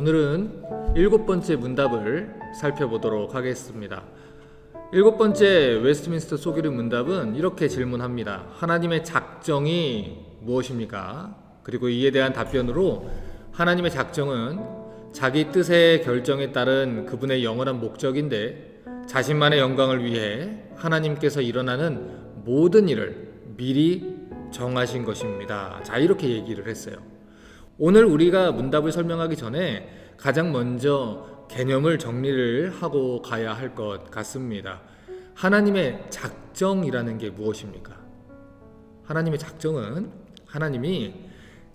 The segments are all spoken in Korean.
오늘은 7번째 문답을 살펴보도록 하겠습니다. 7번째 웨스트민스터 소규리 문답은 이렇게 질문합니다. 하나님의 작정이 무엇입니까? 그리고 이에 대한 답변으로 하나님의 작정은 자기 뜻의 결정에 따른 그분의 영원한 목적인데 자신만의 영광을 위해 하나님께서 일어나는 모든 일을 미리 정하신 것입니다. 자, 이렇게 얘기를 했어요. 오늘 우리가 문답을 설명하기 전에 가장 먼저 개념을 정리를 하고 가야 할 것 같습니다. 하나님의 작정이라는 게 무엇입니까? 하나님의 작정은 하나님이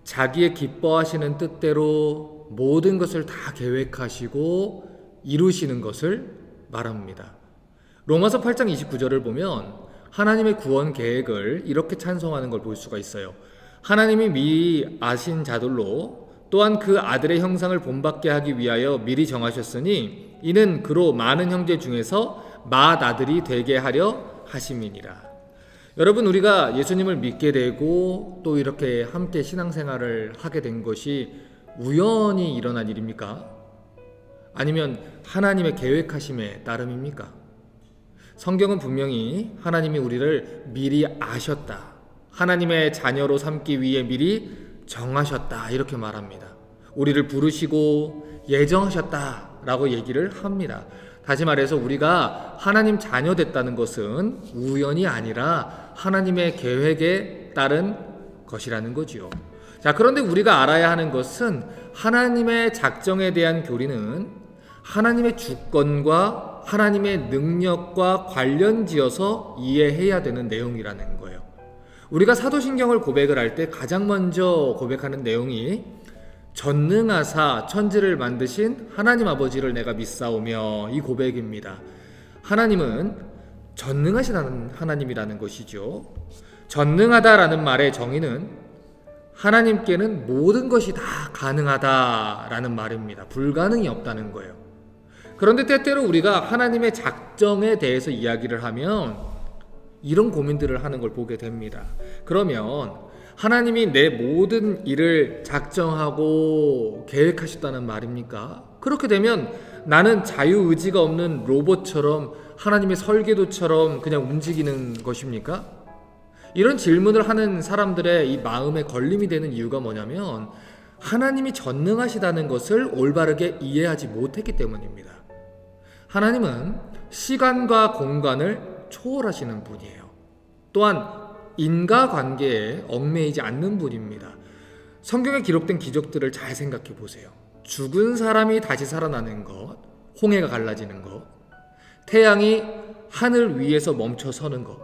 자기의 기뻐하시는 뜻대로 모든 것을 다 계획하시고 이루시는 것을 말합니다. 로마서 8장 29절을 보면 하나님의 구원 계획을 이렇게 찬송하는 걸 볼 수가 있어요. 하나님이 미리 아신 자들로 또한 그 아들의 형상을 본받게 하기 위하여 미리 정하셨으니 이는 그로 많은 형제 중에서 맏아들이 되게 하려 하심이니라. 여러분, 우리가 예수님을 믿게 되고 또 이렇게 함께 신앙생활을 하게 된 것이 우연히 일어난 일입니까? 아니면 하나님의 계획하심에 따름입니까? 성경은 분명히 하나님이 우리를 미리 아셨다, 하나님의 자녀로 삼기 위해 미리 정하셨다, 이렇게 말합니다. 우리를 부르시고 예정하셨다 라고 얘기를 합니다. 다시 말해서 우리가 하나님 자녀 됐다는 것은 우연이 아니라 하나님의 계획에 따른 것이라는 거지요. 자, 그런데 우리가 알아야 하는 것은 하나님의 작정에 대한 교리는 하나님의 주권과 하나님의 능력과 관련지어서 이해해야 되는 내용이라는 거예요. 우리가 사도신경을 고백을 할 때 가장 먼저 고백하는 내용이 전능하사 천지를 만드신 하나님 아버지를 내가 믿사오며, 이 고백입니다. 하나님은 전능하신 하나님이라는 것이죠. 전능하다라는 말의 정의는 하나님께는 모든 것이 다 가능하다라는 말입니다. 불가능이 없다는 거예요. 그런데 때때로 우리가 하나님의 작정에 대해서 이야기를 하면 이런 고민들을 하는 걸 보게 됩니다. 그러면 하나님이 내 모든 일을 작정하고 계획하셨다는 말입니까? 그렇게 되면 나는 자유의지가 없는 로봇처럼 하나님의 설계도처럼 그냥 움직이는 것입니까? 이런 질문을 하는 사람들의 이 마음에 걸림이 되는 이유가 뭐냐면 하나님이 전능하시다는 것을 올바르게 이해하지 못했기 때문입니다. 하나님은 시간과 공간을 초월하시는 분이에요. 또한 인과관계에 얽매이지 않는 분입니다. 성경에 기록된 기적들을 잘 생각해 보세요. 죽은 사람이 다시 살아나는 것, 홍해가 갈라지는 것, 태양이 하늘 위에서 멈춰 서는 것,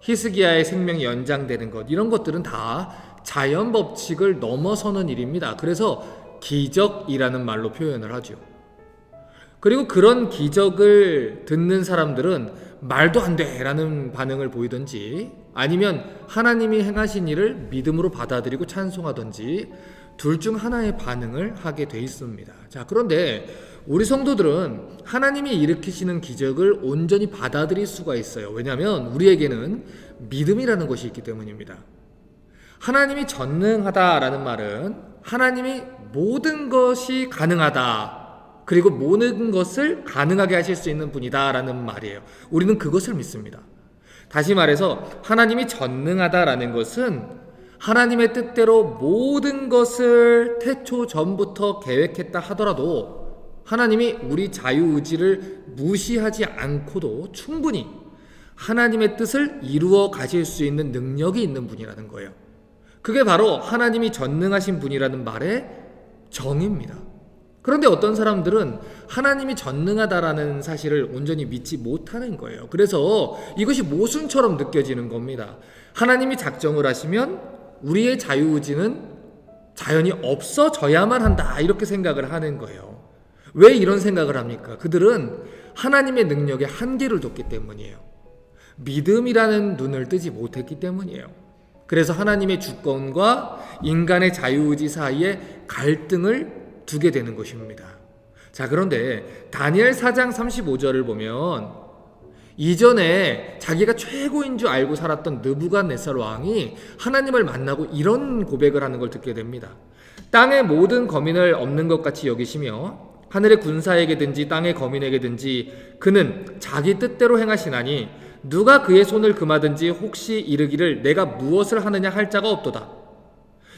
히스기야의 생명이 연장되는 것, 이런 것들은 다 자연 법칙을 넘어서는 일입니다. 그래서 기적이라는 말로 표현을 하죠. 그리고 그런 기적을 듣는 사람들은 말도 안 돼 라는 반응을 보이든지 아니면 하나님이 행하신 일을 믿음으로 받아들이고 찬송하든지 둘 중 하나의 반응을 하게 돼 있습니다. 자, 그런데 우리 성도들은 하나님이 일으키시는 기적을 온전히 받아들일 수가 있어요. 왜냐하면 우리에게는 믿음이라는 것이 있기 때문입니다. 하나님이 전능하다라는 말은 하나님이 모든 것이 가능하다, 그리고 모든 것을 가능하게 하실 수 있는 분이다 라는 말이에요. 우리는 그것을 믿습니다. 다시 말해서 하나님이 전능하다라는 것은 하나님의 뜻대로 모든 것을 태초 전부터 계획했다 하더라도 하나님이 우리 자유의지를 무시하지 않고도 충분히 하나님의 뜻을 이루어 가실 수 있는 능력이 있는 분이라는 거예요. 그게 바로 하나님이 전능하신 분이라는 말의 정의입니다. 그런데 어떤 사람들은 하나님이 전능하다라는 사실을 온전히 믿지 못하는 거예요. 그래서 이것이 모순처럼 느껴지는 겁니다. 하나님이 작정을 하시면 우리의 자유의지는 자연히 없어져야만 한다, 이렇게 생각을 하는 거예요. 왜 이런 생각을 합니까? 그들은 하나님의 능력에 한계를 뒀기 때문이에요. 믿음이라는 눈을 뜨지 못했기 때문이에요. 그래서 하나님의 주권과 인간의 자유의지 사이에 갈등을 두게 되는 것입니다. 자, 그런데 다니엘 4장 35절을 보면 이전에 자기가 최고인 줄 알고 살았던 느부갓네살 왕이 하나님을 만나고 이런 고백을 하는 걸 듣게 됩니다. 땅의 모든 거민을 없는 것 같이 여기시며 하늘의 군사에게든지 땅의 거민에게든지 그는 자기 뜻대로 행하시나니 누가 그의 손을 금하든지 혹시 이르기를 내가 무엇을 하느냐 할 자가 없도다.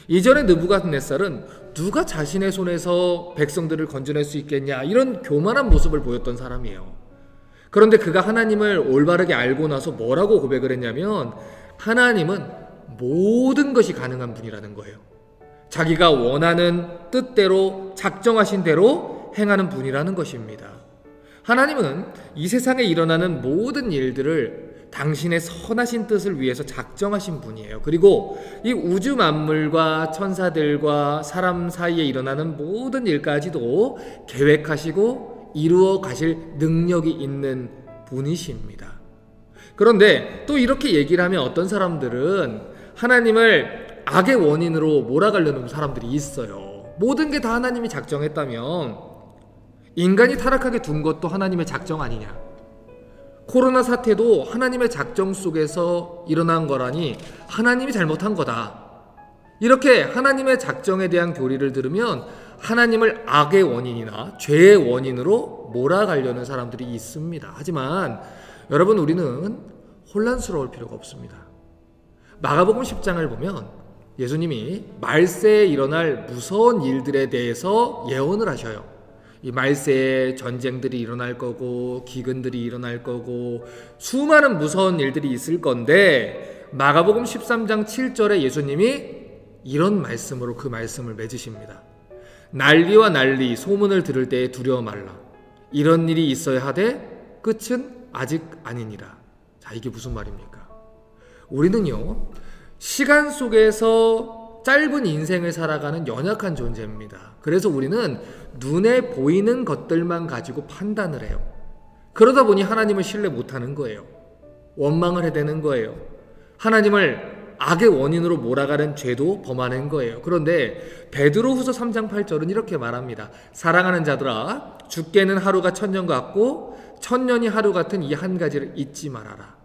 이전에 느부갓네살은 누가 자신의 손에서 백성들을 건져낼 수 있겠냐 이런 교만한 모습을 보였던 사람이에요. 그런데 그가 하나님을 올바르게 알고 나서 뭐라고 고백을 했냐면 하나님은 모든 것이 가능한 분이라는 거예요. 자기가 원하는 뜻대로 작정하신 대로 행하는 분이라는 것입니다. 하나님은 이 세상에 일어나는 모든 일들을 당신의 선하신 뜻을 위해서 작정하신 분이에요. 그리고 이 우주 만물과 천사들과 사람 사이에 일어나는 모든 일까지도 계획하시고 이루어 가실 능력이 있는 분이십니다. 그런데 또 이렇게 얘기를 하면 어떤 사람들은 하나님을 악의 원인으로 몰아가려는 사람들이 있어요. 모든 게 다 하나님이 작정했다면 인간이 타락하게 둔 것도 하나님의 작정 아니냐? 코로나 사태도 하나님의 작정 속에서 일어난 거라니 하나님이 잘못한 거다. 이렇게 하나님의 작정에 대한 교리를 들으면 하나님을 악의 원인이나 죄의 원인으로 몰아가려는 사람들이 있습니다. 하지만 여러분, 우리는 혼란스러울 필요가 없습니다. 마가복음 10장을 보면 예수님이 말세에 일어날 무서운 일들에 대해서 예언을 하셔요. 이 말세에 전쟁들이 일어날 거고 기근들이 일어날 거고 수많은 무서운 일들이 있을 건데 마가복음 13장 7절에 예수님이 이런 말씀으로 그 말씀을 맺으십니다. 난리와 난리 소문을 들을 때에 두려워 말라. 이런 일이 있어야 하되 끝은 아직 아니니라. 자, 이게 무슨 말입니까? 우리는요, 시간 속에서 짧은 인생을 살아가는 연약한 존재입니다. 그래서 우리는 눈에 보이는 것들만 가지고 판단을 해요. 그러다 보니 하나님을 신뢰 못하는 거예요. 원망을 해대는 거예요. 하나님을 악의 원인으로 몰아가는 죄도 범하는 거예요. 그런데 베드로후서 3장 8절은 이렇게 말합니다. 사랑하는 자들아, 죽게는 하루가 천년 같고 천년이 하루 같은 이 한 가지를 잊지 말아라.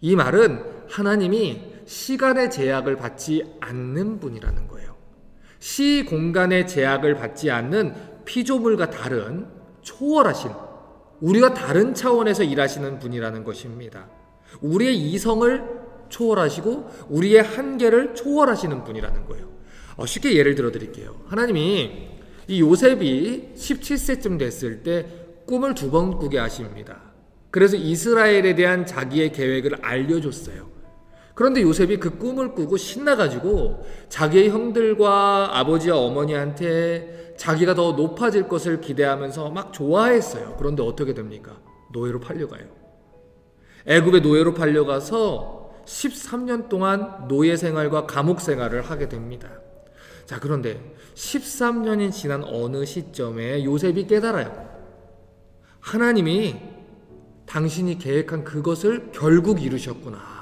이 말은 하나님이 시간의 제약을 받지 않는 분이라는 거예요. 시 공간의 제약을 받지 않는 피조물과 다른 초월하신, 우리와 다른 차원에서 일하시는 분이라는 것입니다. 우리의 이성을 초월하시고 우리의 한계를 초월하시는 분이라는 거예요. 쉽게 예를 들어 드릴게요. 하나님이 이 요셉이 17세쯤 됐을 때 꿈을 2번 꾸게 하십니다. 그래서 이스라엘에 대한 자기의 계획을 알려줬어요. 그런데 요셉이 그 꿈을 꾸고 신나가지고 자기의 형들과 아버지와 어머니한테 자기가 더 높아질 것을 기대하면서 막 좋아했어요. 그런데 어떻게 됩니까? 노예로 팔려가요. 애굽의 노예로 팔려가서 13년 동안 노예 생활과 감옥 생활을 하게 됩니다. 자, 그런데 13년이 지난 어느 시점에 요셉이 깨달아요. 하나님이 당신이 계획한 그것을 결국 이루셨구나.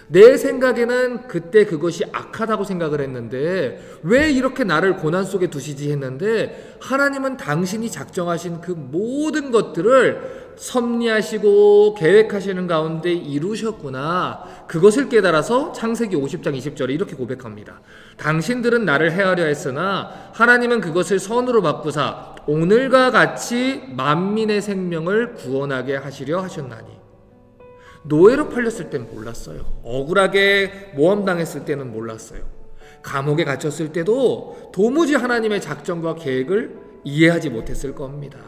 내 생각에는 그때 그것이 악하다고 생각을 했는데 왜 이렇게 나를 고난 속에 두시지 했는데 하나님은 당신이 작정하신 그 모든 것들을 섭리하시고 계획하시는 가운데 이루셨구나. 그것을 깨달아서 창세기 50장 20절에 이렇게 고백합니다. 당신들은 나를 해하려 했으나 하나님은 그것을 선으로 바꾸사 오늘과 같이 만민의 생명을 구원하게 하시려 하셨나니. 노예로 팔렸을 땐 몰랐어요. 억울하게 모함당했을 때는 몰랐어요. 감옥에 갇혔을 때도 도무지 하나님의 작정과 계획을 이해하지 못했을 겁니다.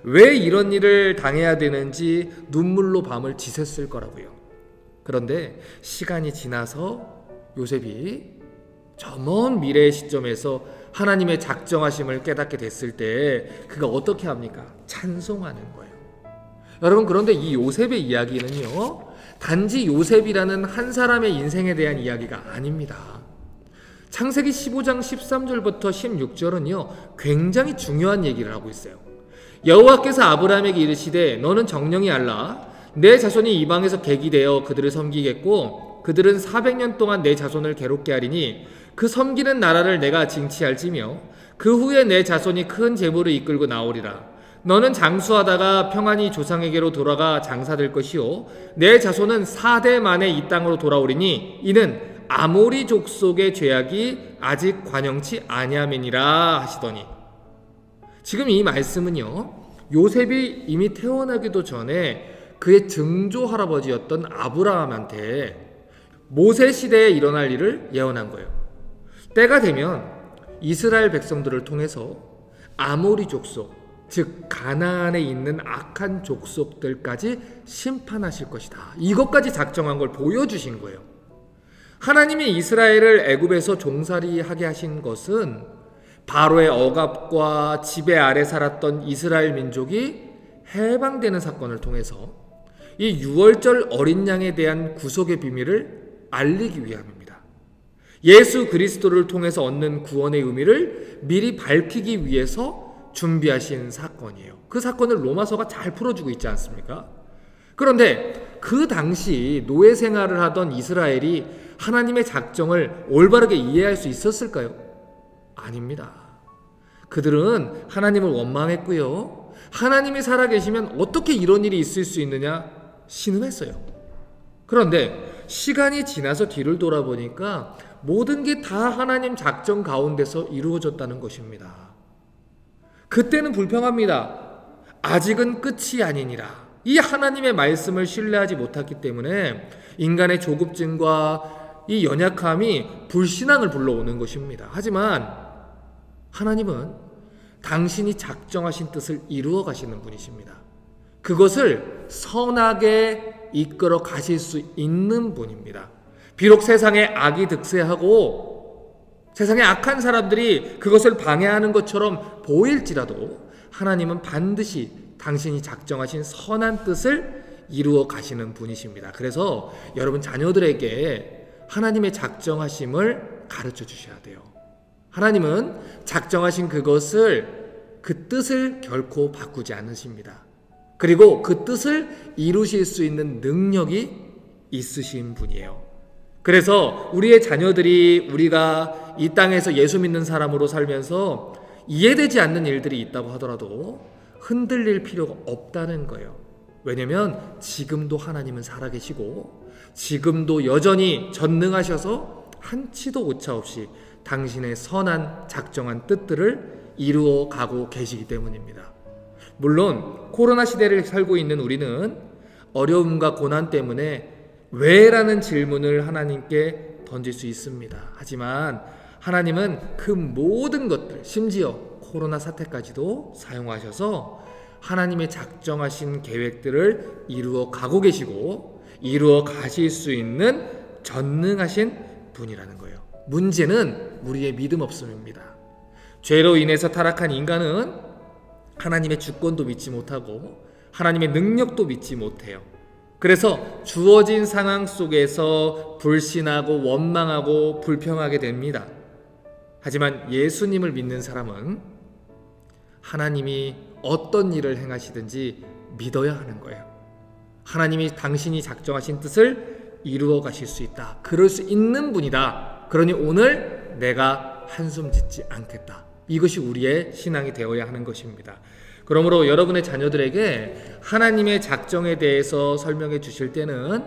왜 이런 일을 당해야 되는지 눈물로 밤을 지샜을 거라고요. 그런데 시간이 지나서 요셉이 저 먼 미래의 시점에서 하나님의 작정하심을 깨닫게 됐을 때 그가 어떻게 합니까? 찬송하는 거예요. 여러분, 그런데 이 요셉의 이야기는요, 단지 요셉이라는 한 사람의 인생에 대한 이야기가 아닙니다. 창세기 15장 13절부터 16절은요, 굉장히 중요한 얘기를 하고 있어요. 여호와께서 아브라함에게 이르시되 너는 정령이 알라. 내 자손이 이방에서 객이 되어 그들을 섬기겠고 그들은 400년 동안 내 자손을 괴롭게 하리니 그 섬기는 나라를 내가 징치할지며 그 후에 내 자손이 큰 재물을 이끌고 나오리라. 너는 장수하다가 평안히 조상에게로 돌아가 장사될 것이요 내 자손은 4대 만에 이 땅으로 돌아오리니 이는 아모리 족속의 죄악이 아직 관영치 아니함이니라 하시더니, 지금 이 말씀은요, 요셉이 이미 태어나기도 전에 그의 증조 할아버지였던 아브라함한테 모세 시대에 일어날 일을 예언한 거예요. 때가 되면 이스라엘 백성들을 통해서 아모리 족속, 즉 가나안에 있는 악한 족속들까지 심판하실 것이다. 이것까지 작정한 걸 보여주신 거예요. 하나님이 이스라엘을 애굽에서 종살이하게 하신 것은 바로의 억압과 지배 아래 살았던 이스라엘 민족이 해방되는 사건을 통해서 이 유월절 어린 양에 대한 구속의 비밀을 알리기 위함입니다. 예수 그리스도를 통해서 얻는 구원의 의미를 미리 밝히기 위해서 준비하신 사건이에요. 그 사건을 로마서가 잘 풀어주고 있지 않습니까? 그런데 그 당시 노예 생활을 하던 이스라엘이 하나님의 작정을 올바르게 이해할 수 있었을까요? 아닙니다. 그들은 하나님을 원망했고요. 하나님이 살아계시면 어떻게 이런 일이 있을 수 있느냐 신음했어요. 그런데 시간이 지나서 뒤를 돌아보니까 모든 게 다 하나님 작정 가운데서 이루어졌다는 것입니다. 그때는 불평합니다. 아직은 끝이 아니니라. 이 하나님의 말씀을 신뢰하지 못했기 때문에 인간의 조급증과 이 연약함이 불신앙을 불러오는 것입니다. 하지만 하나님은 당신이 작정하신 뜻을 이루어 가시는 분이십니다. 그것을 선하게 이끌어 가실 수 있는 분입니다. 비록 세상에 악이 득세하고 세상에 악한 사람들이 그것을 방해하는 것처럼 보일지라도 하나님은 반드시 당신이 작정하신 선한 뜻을 이루어 가시는 분이십니다. 그래서 여러분 자녀들에게 하나님의 작정하심을 가르쳐 주셔야 돼요. 하나님은 작정하신 그것을, 그 뜻을 결코 바꾸지 않으십니다. 그리고 그 뜻을 이루실 수 있는 능력이 있으신 분이에요. 그래서 우리의 자녀들이 우리가 이 땅에서 예수 믿는 사람으로 살면서 이해되지 않는 일들이 있다고 하더라도 흔들릴 필요가 없다는 거예요. 왜냐면 지금도 하나님은 살아계시고 지금도 여전히 전능하셔서 한치도 오차 없이 당신의 선한 작정한 뜻들을 이루어 가고 계시기 때문입니다. 물론 코로나 시대를 살고 있는 우리는 어려움과 고난 때문에 왜? 라는 질문을 하나님께 던질 수 있습니다. 하지만 하나님은 그 모든 것들, 심지어 코로나 사태까지도 사용하셔서 하나님의 작정하신 계획들을 이루어 가고 계시고 이루어 가실 수 있는 전능하신 분이라는 거예요. 문제는 우리의 믿음 없음입니다. 죄로 인해서 타락한 인간은 하나님의 주권도 믿지 못하고 하나님의 능력도 믿지 못해요. 그래서 주어진 상황 속에서 불신하고 원망하고 불평하게 됩니다. 하지만 예수님을 믿는 사람은 하나님이 어떤 일을 행하시든지 믿어야 하는 거예요. 하나님이 당신이 작정하신 뜻을 이루어 가실 수 있다. 그럴 수 있는 분이다. 그러니 오늘 내가 한숨 짓지 않겠다. 이것이 우리의 신앙이 되어야 하는 것입니다. 그러므로 여러분의 자녀들에게 하나님의 작정에 대해서 설명해 주실 때는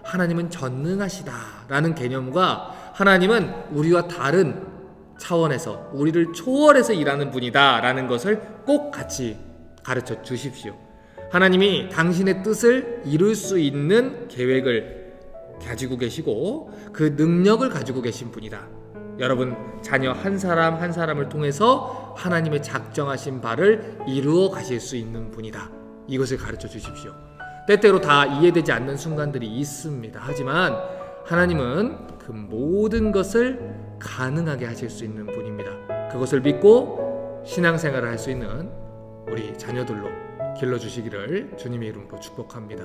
하나님은 전능하시다라는 개념과 하나님은 우리와 다른 차원에서 우리를 초월해서 일하는 분이다라는 것을 꼭 같이 가르쳐 주십시오. 하나님이 당신의 뜻을 이룰 수 있는 계획을 가지고 계시고 그 능력을 가지고 계신 분이다. 여러분 자녀 한 사람 한 사람을 통해서 하나님의 작정하신 바를 이루어 가실 수 있는 분이다. 이것을 가르쳐 주십시오. 때때로 다 이해되지 않는 순간들이 있습니다. 하지만 하나님은 그 모든 것을 가능하게 하실 수 있는 분입니다. 그것을 믿고 신앙생활을 할 수 있는 우리 자녀들로 길러주시기를 주님의 이름으로 축복합니다.